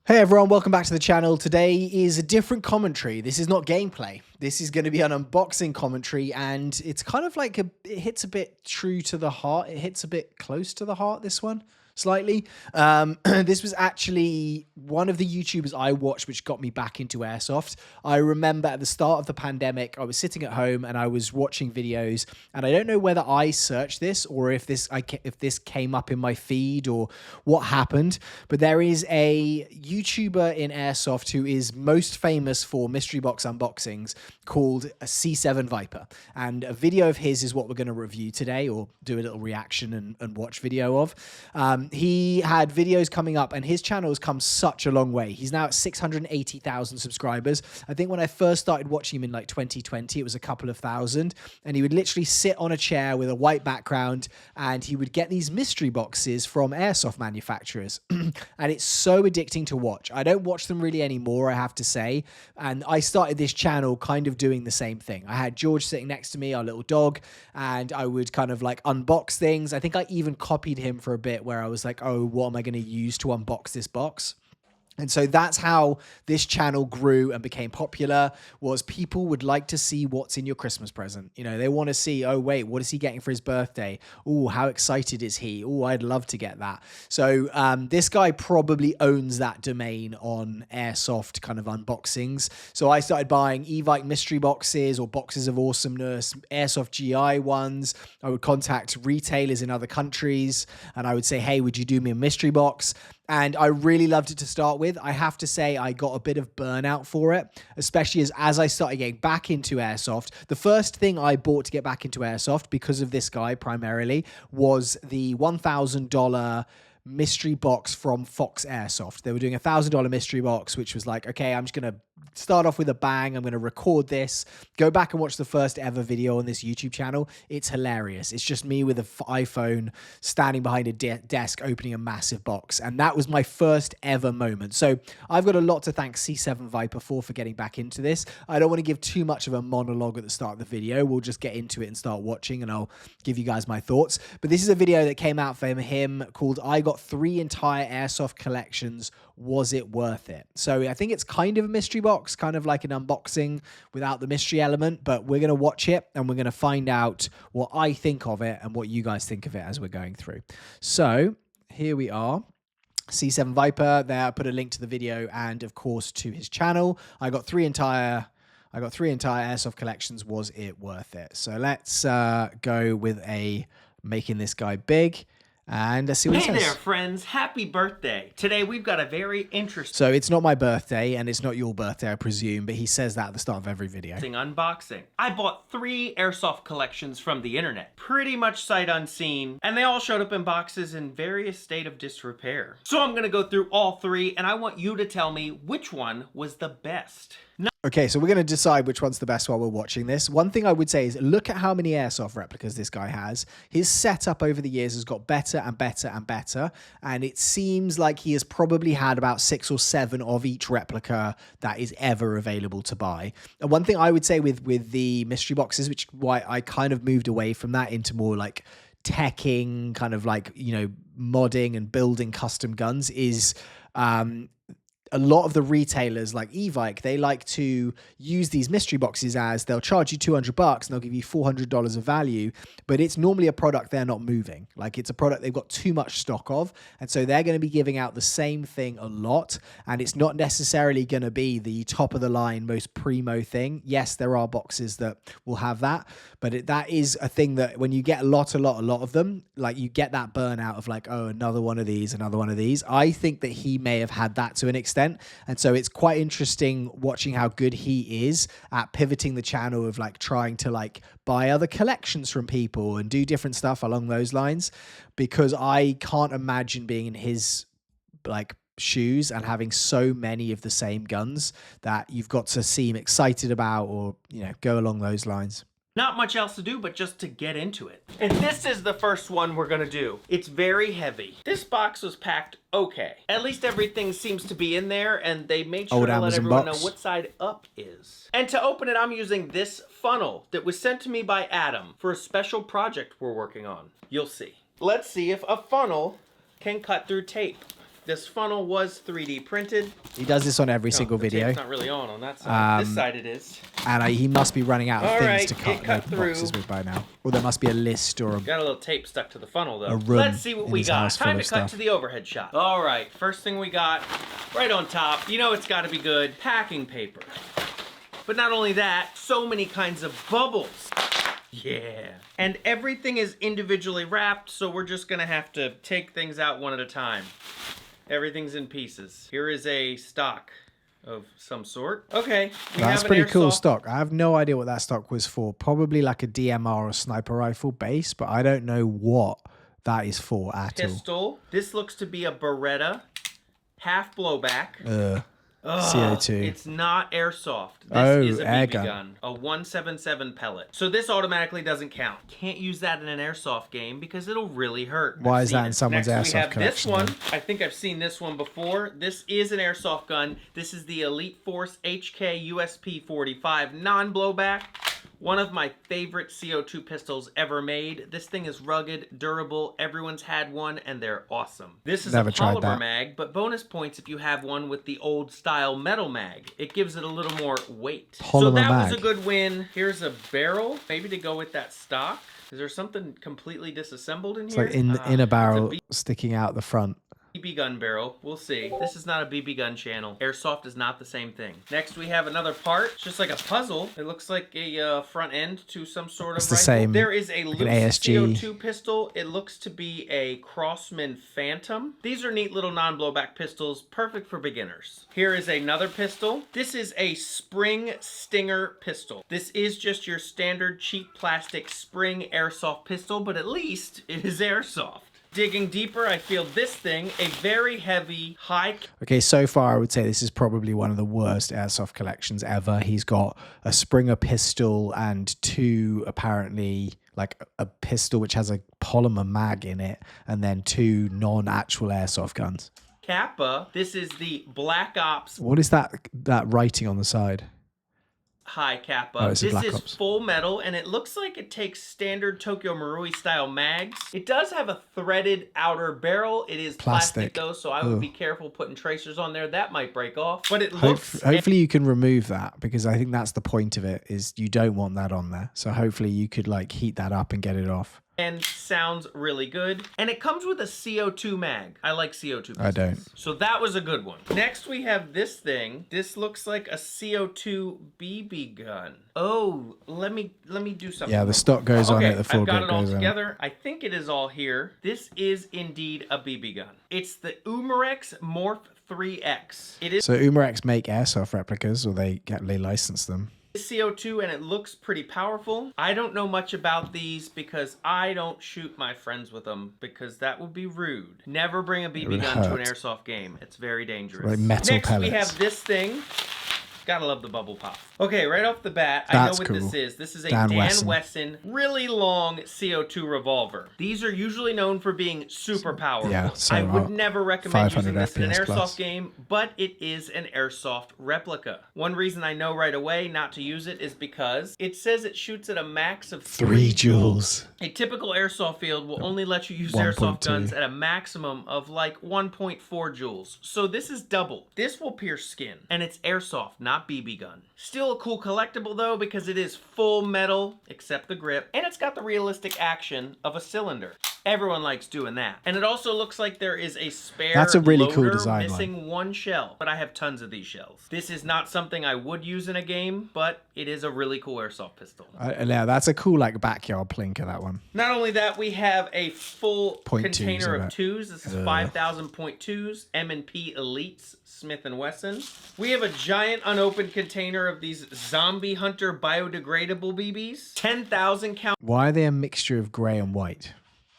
Hey everyone, welcome back to the channel. Today is a different commentary. This is not gameplay. This is going to be an unboxing commentary, and it's kind of like it hits a bit true to the heart. It hits a bit close to the heart, this one, slightly. This was actually one of the YouTubers I watched which got me back into airsoft. I remember at the start of the pandemic, I was sitting at home and I was watching videos, and I don't know whether I searched this or if this came up in my feed or what happened, but there is a YouTuber in airsoft who is most famous for mystery box unboxings called a C7 Viper, and a video of his is what we're going to review today, or do a little reaction and watch video of. He had videos coming up, and his channel has come such a long way. He's now at 680,000 subscribers. I think when I first started watching him in like 2020, it was a couple of thousand, and he would literally sit on a chair with a white background, and he would get these mystery boxes from airsoft manufacturers. And it's so addicting to watch. I don't watch them really anymore, I have to say. And I started this channel kind of doing the same thing. I had George sitting next to me, our little dog, and I would kind of like unbox things. I think I even copied him for a bit where I was like, oh, what am I going to use to unbox this box? And so that's how this channel grew and became popular, was people would like to see what's in your Christmas present. You know, they want to see, oh, wait, what is he getting for his birthday? Oh, how excited is he? Oh, I'd love to get that. So this guy probably owns that domain on airsoft kind of unboxings. So I started buying Evike mystery boxes or boxes of awesomeness, airsoft GI ones. I would contact retailers in other countries and I would say, hey, would you do me a mystery box? And I really loved it to start with. I have to say I got a bit of burnout for it, especially as I started getting back into airsoft. The first thing I bought to get back into airsoft, because of this guy primarily, was the $1,000 mystery box from Fox Airsoft. They were doing a $1,000 mystery box, which was like, okay, I'm just going to start off with a bang. I'm going to record this, go back and watch the first ever video on this YouTube channel. It's hilarious. It's just me with an iPhone standing behind a desk opening a massive box. And that was my first ever moment. So I've got a lot to thank C7 Viper for getting back into this. I don't want to give too much of a monologue at the start of the video. We'll just get into it and start watching, and I'll give you guys my thoughts. But this is a video that came out from him called I Got 3 Entire Airsoft Collections. Was it worth it? So I think it's kind of a mystery box, kind of like an unboxing without the mystery element, but we're going to watch it and we're going to find out what I think of it and what you guys think of it as we're going through. So here we are. C7 Viper there. I put a link to the video and of course to his channel. I got three entire airsoft collections. Was it worth it? So let's go with a making this guy big. And let's see what he says. Hey there, friends. Happy birthday. Today we've got a very interesting... So it's not my birthday, and it's not your birthday, I presume, but he says that at the start of every video. ...unboxing. I bought 3 airsoft collections from the internet. Pretty much sight unseen, and they all showed up in boxes in various state of disrepair. So I'm gonna go through all 3, and I want you to tell me which one was the best. Okay, so we're going to decide which one's the best while we're watching this. One thing I would say is look at how many airsoft replicas this guy has. His setup over the years has got better and better and better, and it seems like he has probably had about 6 or 7 of each replica that is ever available to buy. And one thing I would say with the mystery boxes, which why I kind of moved away from that into more like teching, kind of like, you know, modding and building custom guns, is a lot of the retailers like Evike, they like to use these mystery boxes as they'll charge you $200 and they'll give you $400 of value, but it's normally a product they're not moving. Like, it's a product they've got too much stock of, and so they're going to be giving out the same thing a lot, and it's not necessarily going to be the top of the line, most primo thing. Yes, there are boxes that will have that, but that is a thing that when you get a lot of them, like, you get that burnout of like, oh, another one of these, another one of these. I think that he may have had that to an extent. And so it's quite interesting watching how good he is at pivoting the channel of like trying to like buy other collections from people and do different stuff along those lines, because I can't imagine being in his like shoes and having so many of the same guns that you've got to seem excited about, or, you know, go along those lines. Not much else to do but just to get into it. And this is the first one we're gonna do. It's very heavy. This box was packed okay. At least everything seems to be in there, and they made sure to let everyone know what side up is. And to open it, I'm using this funnel that was sent to me by Adam for a special project we're working on. You'll see. Let's see if a funnel can cut through tape. This funnel was 3D printed. He does this on every single video. It's not really on that side. This side it is. And he must be running out of things to cut cut open boxes with by now. Or there must be a list or Got a little tape stuck to the funnel, though. A room Let's see what in we his got. house full Time to of cut stuff. to the overhead shot. All right, first thing we got, right on top, you know it's got to be good, packing paper. But not only that, so many kinds of bubbles. Yeah. And everything is individually wrapped, so we're just gonna have to take things out one at a time. Everything's in pieces. Here is a stock of some sort. Okay. That's pretty cool stock. I have no idea what that stock was for. Probably like a DMR or sniper rifle base, but I don't know what that is for at all. Pistol. This looks to be a Beretta, half blowback. CO2. It's not airsoft. This is a air BB gun. A 177 pellet. So this automatically doesn't count. Can't use that in an airsoft game because it'll really hurt. Why is that in someone's Next, airsoft collection? We have this one. I think I've seen this one before. This is an airsoft gun. This is the Elite Force HK USP 45 non-blowback. One of my favorite CO2 pistols ever made. This thing is rugged, durable. Everyone's had one, and they're awesome. This is a polymer mag, but bonus points if you have one with the old style metal mag. It gives it a little more weight. So that was a good win. Here's a barrel, maybe to go with that stock. Is there something completely disassembled in here? It's like in a barrel sticking out the front. BB gun barrel. We'll see. This is not a BB gun channel. Airsoft is not the same thing. Next, we have another part. It's just like a puzzle. It looks like a front end to some sort of It's the same. There is a like loose ASG. CO2 pistol. It looks to be a Crossman Phantom. These are neat little non-blowback pistols, perfect for beginners. Here is another pistol. This is a Spring Stinger pistol. This is just your standard cheap plastic spring airsoft pistol, but at least it is airsoft. Digging deeper, I feel this thing, a very heavy, high... Okay, so far I would say this is probably one of the worst airsoft collections ever. He's got a Springer pistol and two, apparently, like a pistol which has a polymer mag in it, and then two non-actual airsoft guns. Kappa. This is the Black Ops. What is that writing on the side? High Kappa. Oh, it's a this Black is Ops. full metal, and it looks like it takes standard Tokyo Marui style mags. It does have a threaded outer barrel. It is plastic though, so I would be careful putting tracers on there. That might break off, but it looks... Hopefully you can remove that, because I think that's the point of it, is you don't want that on there. So hopefully you could like heat that up and get it off. And sounds really good. And it comes with a CO2 mag. I like CO2 pistols. I don't. So that was a good one. Next we have this thing. This looks like a CO2 BB gun. Oh, let me do something. Yeah, the stock goes on it, the full I've got it all goes on it. together. I think it is all here. This is indeed a BB gun. It's the Umarex Morph 3X. It is So Umarex make airsoft replicas, or they license them. CO2, and it looks pretty powerful. I don't know much about these because I don't shoot my friends with them, because that would be rude. Never bring a BB gun to an airsoft game. It's very dangerous. Like metal Next, pellets. we have this thing. Gotta love the bubble pop. Okay, right off the bat, I know what this is. This is a Dan Wesson really long CO2 revolver. These are usually known for being super powerful. Yeah, so I would never recommend using this in an FPS airsoft plus. game, but it is an airsoft replica. One reason I know right away not to use it is because it says it shoots at a max of 3 joules. A typical airsoft field will only let you use airsoft guns at a maximum of like 1.4 joules. So this is double. This will pierce skin, and it's airsoft, not BB gun. Still a cool collectible though, because it is full metal except the grip, and it's got the realistic action of a cylinder. Everyone likes doing that. And it also looks like there is a spare That's a really cool loader design missing one shell, but I have tons of these shells. This is not something I would use in a game, but it is a really cool airsoft pistol. Yeah, that's a cool like backyard plinker, that one. Not only that, we have a full container of twos. This is 5,000 .2s, M&P Elites, Smith & Wesson. We have a giant unopened container of these Zombie Hunter biodegradable BBs. 10,000 count. Why are they a mixture of grey and white?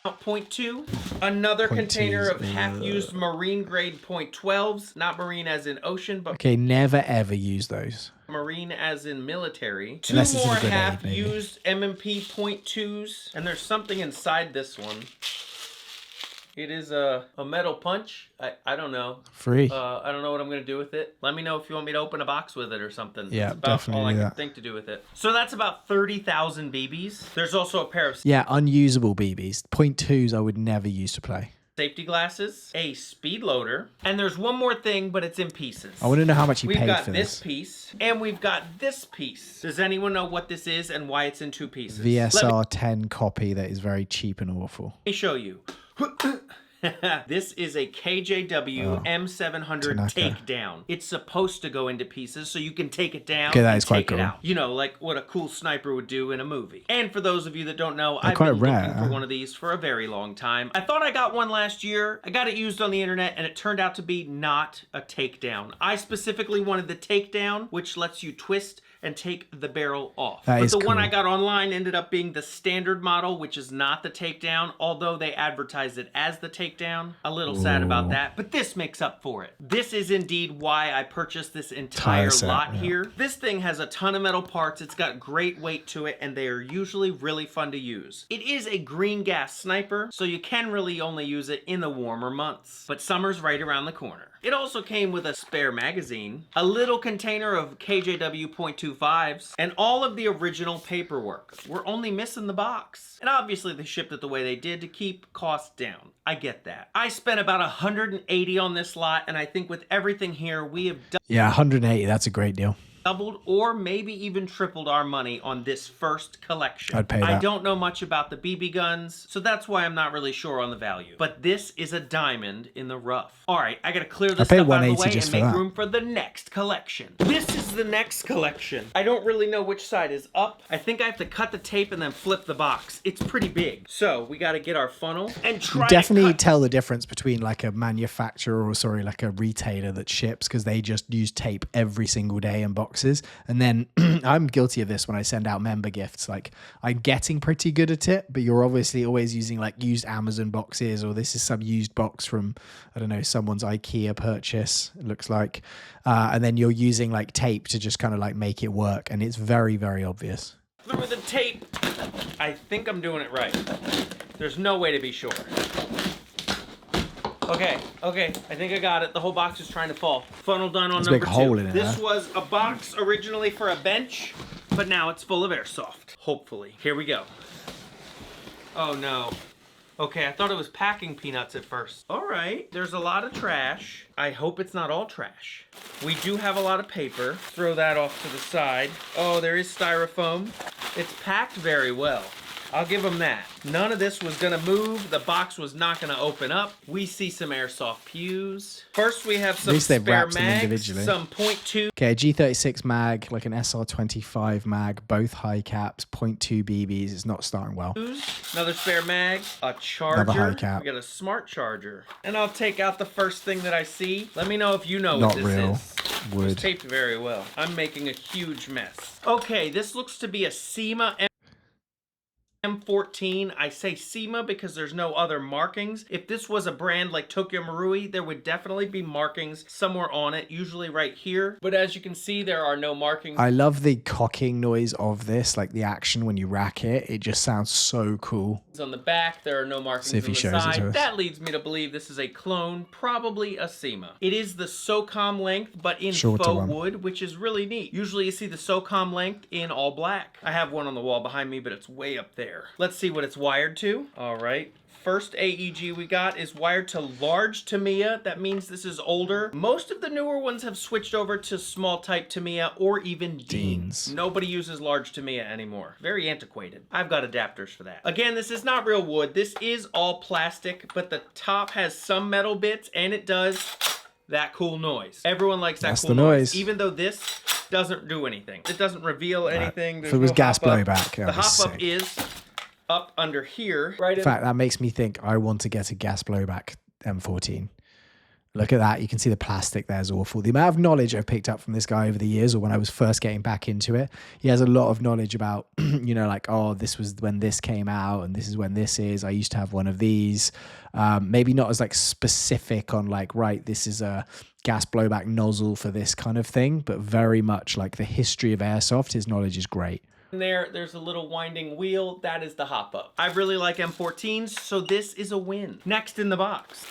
.2, another container of half-used marine grade .12s, not marine as in ocean, but Okay, never ever use those. marine as in military. Two Unless it's in more a grenade, half-used M&P .2s, and there's something inside this one. It is a metal punch. I don't know. Free. I don't know what I'm going to do with it. Let me know if you want me to open a box with it or something. Yeah, that's about definitely all I do can that. think to do with it. So that's about 30,000 BBs. There's also a pair of... Yeah, unusable BBs. .2s I would never use to play. safety glasses, a speed loader, and there's one more thing, but it's in pieces. I want to know how much you We've paid got for this this. piece, and we've got this piece. Does anyone know what this is and why it's in two pieces? VSR 10 copy that is very cheap and awful. Let me show you. This is a KJW M700 takedown. It's supposed to go into pieces so you can take it down and take it out. You know, like what a cool sniper would do in a movie. And for those of you that don't know, I've been looking for one of these for a very long time. I thought I got one last year. I got it used on the internet and it turned out to be not a takedown. I specifically wanted the takedown, which lets you twist and take the barrel off. But the one I got online ended up being the standard model, which is not the takedown, although they advertised it as the takedown. A little sad about that, but this makes up for it. This is indeed why I purchased this entire lot here. This thing has a ton of metal parts, it's got great weight to it, and they are usually really fun to use. It is a green gas sniper, so you can really only use it in the warmer months, but summer's right around the corner. It also came with a spare magazine, a little container of KJW .25s, and all of the original paperwork. We're only missing the box. And obviously they shipped it the way they did to keep costs down. I get that. I spent about $180 on this lot, and I think with everything here, we have done... Yeah, 180, that's a great deal. Doubled or maybe even tripled our money on this first collection. I'd pay that. I don't know much about the BB guns, so that's why I'm not really sure on the value. But this is a diamond in the rough. All right, I gotta clear this stuff out of the way and make room for the next collection. This is the next collection. I don't really know which side is up. I think I have to cut the tape and then flip the box. It's pretty big. So we gotta get our funnel and try definitely tell the difference between like a manufacturer or like a retailer that ships, because they just use tape every single day in boxes. And then I'm guilty of this when I send out member gifts. Like, I'm getting pretty good at it, but you're obviously always using like used Amazon boxes, or this is some used box from, I don't know, someone's IKEA purchase, it looks like. And then you're using like tape to just kind of like make it work. And it's very, very obvious. Through the tape. I think I'm doing it right. There's no way to be sure. Okay, I think I got it. The whole box is trying to fall. Funnel done on number 2. Hole in it, this was a box originally for a bench, but now it's full of airsoft. Hopefully. Here we go. Oh no. Okay, I thought it was packing peanuts at first. All right, there's a lot of trash. I hope it's not all trash. We do have a lot of paper. Throw that off to the side. Oh, there is styrofoam. It's packed very well. I'll give them that. None of this was gonna move. The box was not gonna open up. We see some airsoft pews. First, we have some spare mags, some .2. Okay, a G36 mag, like an SR25 mag, both high caps, .2 BBs. It's not starting well. Another spare mag, a charger. Another high cap. We got a smart charger. And I'll take out the first thing that I see. Let me know if you know what this is. Wood. It's taped very well. I'm making a huge mess. Okay, this looks to be a SEMA M14. I say SEMA because there's no other markings. If this was a brand like Tokyo Marui, there would definitely be markings somewhere on it, usually right here. But as you can see, there are no markings. I love the cocking noise of this, like the action when you rack it. It just sounds so cool. On the back, there are no markings on the side. That leads me to believe this is a clone, probably a SEMA. It is the SOCOM length, but in faux wood, which is really neat. Usually you see the SOCOM length in all black. I have one on the wall behind me, but it's way up there. Let's see what it's wired to. All right. First AEG we got is wired to large Tamiya. That means this is older. Most of the newer ones have switched over to small type Tamiya or even Deans. Nobody uses large Tamiya anymore. Very antiquated. I've got adapters for that. Again, this is not real wood. This is all plastic, but the top has some metal bits and it does that cool noise. Everyone likes that cool noise. Even though this doesn't do anything. It doesn't reveal anything. If it was gas blowback, the hop-up is up under here. Right. In fact, that makes me think I want to get a gas blowback M14. Look at that. You can see the plastic there is awful. The amount of knowledge I've picked up from this guy over the years, or when I was first getting back into it, he has a lot of knowledge about, you know, like, oh, this was when this came out and this is when this is. I used to have one of these. Maybe not as like specific on like, right, this is a gas blowback nozzle for this kind of thing, but very much like the history of airsoft. His knowledge is great. There's a little winding wheel. That is the hop-up. I really like M14s, so this is a win. Next in the box.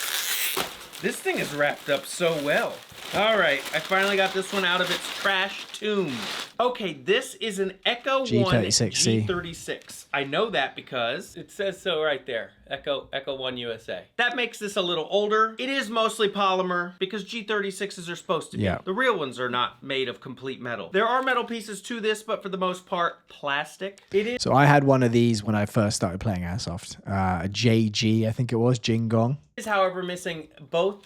This thing is wrapped up so well. All right, I finally got this one out of its trash tomb. Okay, this is an Echo 1 G36C. G36. I know that because it says so right there. Echo 1 USA. That makes this a little older. It is mostly polymer because G36s are supposed to be. Yeah. The real ones are not made of complete metal. There are metal pieces to this, but for the most part, plastic. It is. So I had one of these when I first started playing airsoft. A JG, I think it was, Jingong. Is, however, missing both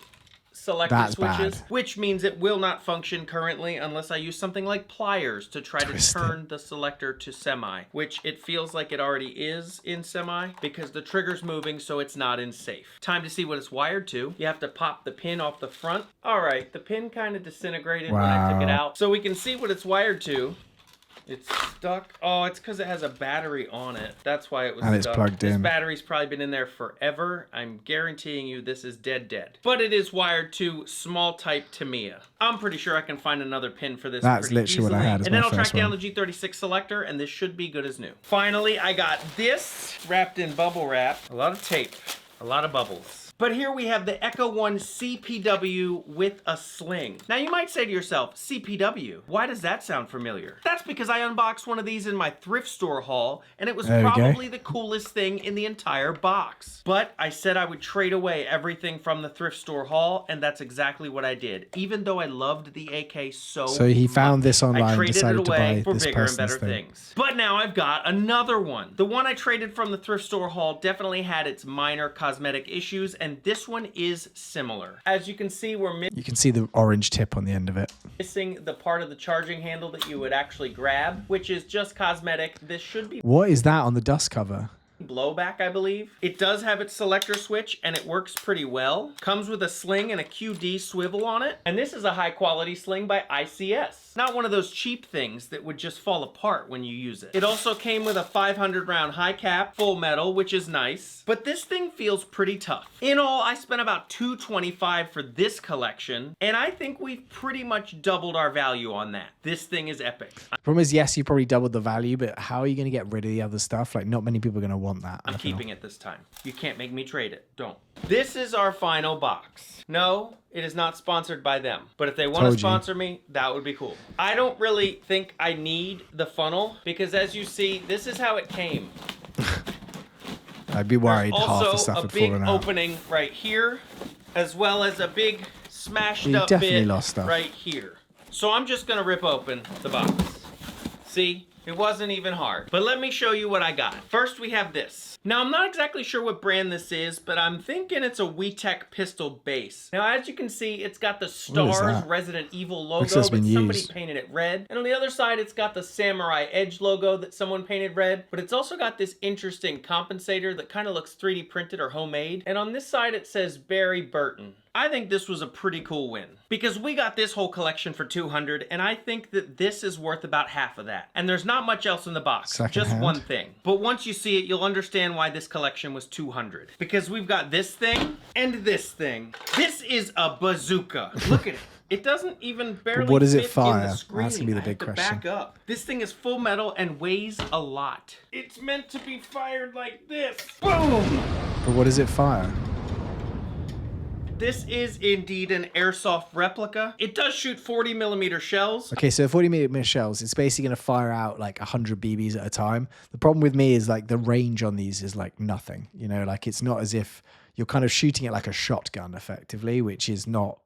selector That's switches, bad. which means it will not function currently unless I use something like pliers to try to turn the selector to semi, which it feels like it already is in semi because the trigger's moving, so it's not in safe. Time to see what it's wired to. You have to pop the pin off the front. All right, the pin kind of disintegrated when I took it out, so we can see what it's wired to. It's stuck. Oh, it's because it has a battery on it. That's why it was stuck. And it's plugged in. This battery's probably been in there forever. I'm guaranteeing you this is dead. But it is wired to small type Tamiya. I'm pretty sure I can find another pin for this That's pretty literally easily. what I had as and then my I'll track first down one. the G36 selector, and this should be good as new. Finally, I got this wrapped in bubble wrap. A lot of tape, a lot of bubbles. But here we have the Echo 1 CPW with a sling. Now you might say to yourself, CPW, why does that sound familiar? That's because I unboxed one of these in my thrift store haul, and it was probably the coolest thing in the entire box. But I said I would trade away everything from the thrift store haul, and that's exactly what I did. Even though I loved the AK so he found this online I and traded decided it to away buy for this bigger and person's better thing. things. But now I've got another one. The one I traded from the thrift store haul definitely had its minor cosmetic issues, and this one is similar. As you can see, You can see the orange tip on the end of it. missing the part of the charging handle that you would actually grab, which is just cosmetic. This should be What is that on the dust cover? blowback, I believe. It does have its selector switch, and it works pretty well. Comes with a sling and a QD swivel on it. And this is a high quality sling by ICS. Not one of those cheap things that would just fall apart when you use it. It also came with a 500 round high cap, full metal, which is nice. But this thing feels pretty tough. In all, I spent about $225 for this collection, and I think we've pretty much doubled our value on that. This thing is epic. Problem is, yes, you probably doubled the value, but how are you going to get rid of the other stuff? Like, not many people are going to want that. I'm keeping it this time. You can't make me trade it. Don't. This is our final box. No, it is not sponsored by them. But if they want to sponsor me, that would be cool. I don't really think I need the funnel because as you see, this is how it came. I'd be worried half the stuff had fallen out. Also a big opening right here, as well as a big smashed up definitely bit lost stuff right here. So I'm just gonna rip open the box. See? It wasn't even hard. But let me show you what I got. First, we have this. Now, I'm not exactly sure what brand this is, but I'm thinking it's a WeTech pistol base. Now, as you can see, it's got the Stars Resident Evil logo, but somebody painted it red. And on the other side, it's got the Samurai Edge logo that someone painted red, but it's also got this interesting compensator that kind of looks 3D printed or homemade. And on this side, it says Barry Burton. I think this was a pretty cool win because we got this whole collection for $200, and I think that this is worth about half of that. And there's not much else in the box, just one thing. But once you see it, you'll understand why this collection was $200 because we've got this thing and this thing. This is a bazooka. Look at it. It doesn't even barely what does it fit fire? in the screen. That's gonna be the big question. Back up. This thing is full metal and weighs a lot. It's meant to be fired like this. Boom! But what does it fire? This is indeed an airsoft replica. It does shoot 40mm shells. Okay, so 40mm shells, it's basically going to fire out like 100 BBs at a time. The problem with me is like the range on these is like nothing. You know, like it's not as if you're kind of shooting it like a shotgun effectively, which is not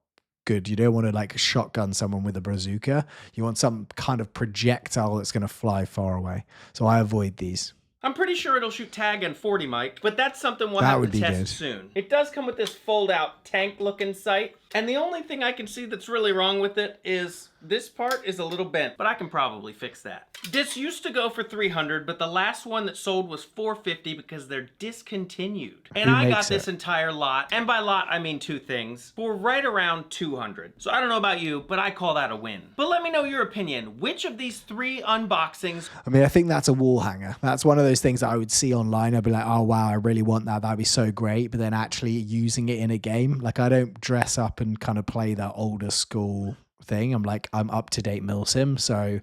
good. You don't want to like shotgun someone with a bazooka. You want some kind of projectile that's going to fly far away. So I avoid these. I'm pretty sure it'll shoot tag and 40 mic, but that's something we'll have to test soon. It does come with this fold-out tank-looking sight, and the only thing I can see that's really wrong with it is this part is a little bent, but I can probably fix that. This used to go for $300, but the last one that sold was $450 because they're discontinued. And I got this entire lot, and by lot I mean two things, for right around $200. So I don't know about you, but I call that a win. But let me know your opinion. Which of these three unboxings... I mean, I think that's a wall hanger. That's one of those things that I would see online. I'd be like, oh wow, I really want that. That'd be so great. But then actually using it in a game, like I don't dress up and kind of play that older school thing. I'm like, I'm up to date milsim, so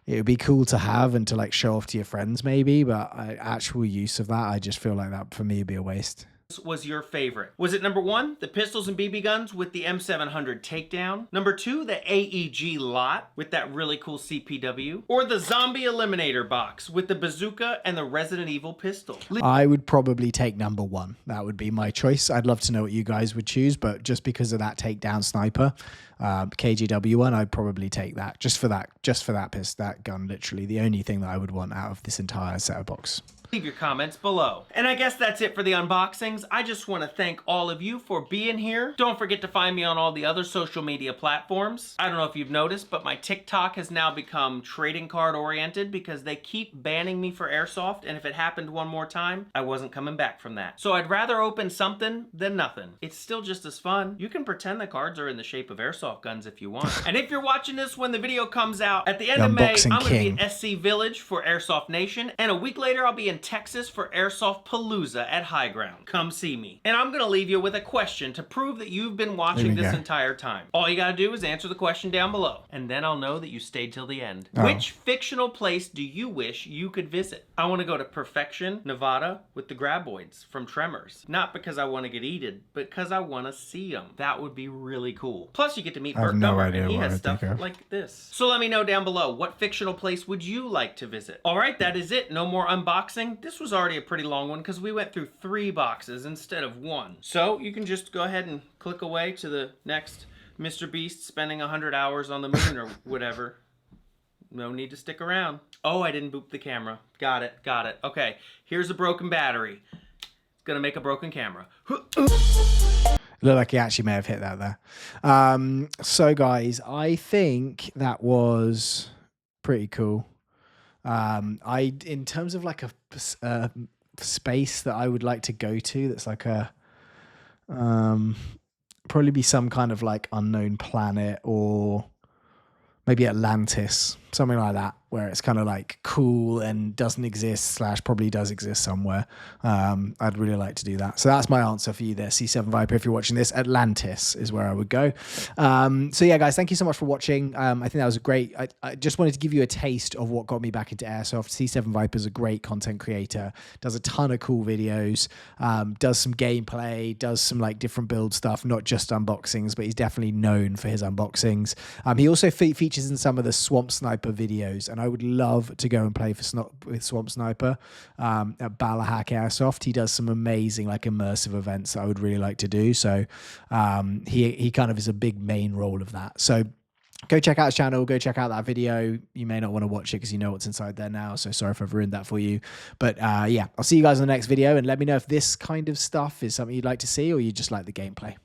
it would be cool to have and to like show off to your friends maybe, but actual use of that, I just feel like that for me would be a waste. was your favorite? Was it number 1, the pistols and BB guns with the M700 takedown? Number 2, the AEG lot with that really cool CPW? Or the zombie eliminator box with the bazooka and the Resident Evil pistol? I would probably take number 1. That would be my choice. I'd love to know what you guys would choose, but just because of that takedown sniper, KGW one, I'd probably take that. Just for that gun, literally the only thing that I would want out of this entire set of box. Leave your comments below. And I guess that's it for the unboxings. I just want to thank all of you for being here. Don't forget to find me on all the other social media platforms. I don't know if you've noticed, but my TikTok has now become trading card oriented because they keep banning me for airsoft, and if it happened one more time, I wasn't coming back from that. So I'd rather open something than nothing. It's still just as fun. You can pretend the cards are in the shape of airsoft guns if you want. And if you're watching this when the video comes out, at the end of May, I'm going to be in SC Village for Airsoft Nation, and a week later I'll be in Texas for Airsoft Palooza at High Ground. Come see me. And I'm gonna leave you with a question to prove that you've been watching this entire time. All you gotta do is answer the question down below, and then I'll know that you stayed till the end. Which fictional place do you wish you could visit? I wanna go to Perfection, Nevada with the graboids from Tremors. Not because I wanna get eaten, but because I wanna see them. That would be really cool. Plus you get to meet Burt Gummer, and he has stuff like this. So let me know down below, what fictional place would you like to visit? All right, that is it. No more unboxing. This was already a pretty long one because we went through 3 boxes instead of 1. So you can just go ahead and click away to the next Mr. Beast spending 100 hours on the moon or whatever. No need to stick around. Oh, I didn't boop the camera. Got it, got it. Okay, here's a broken battery. It's gonna make a broken camera. Looked like he actually may have hit that there. So guys, I think that was pretty cool. In terms of like a space that I would like to go to, that's like a probably be some kind of like unknown planet, or maybe Atlantis, something like that, where it's kind of like cool and doesn't exist / probably does exist somewhere. I'd really like to do that. So that's my answer for you there, C7 Viper. If you're watching this, Atlantis is where I would go. So yeah, guys, thank you so much for watching. I think that was a great, I just wanted to give you a taste of what got me back into airsoft. C7 Viper is a great content creator, does a ton of cool videos, does some gameplay, does some like different build stuff, not just unboxings, but he's definitely known for his unboxings. He also features in some of the Swamp Sniper videos, and I would love to go and play with Swamp Sniper at Balahak Airsoft. He does some amazing like immersive events that I would really like to do. So he kind of is a big main role of that. So go check out his channel, go check out that video. You may not want to watch it because you know what's inside there now, so sorry if I've ruined that for you. But yeah, I'll see you guys in the next video, and let me know if this kind of stuff is something you'd like to see or you just like the gameplay.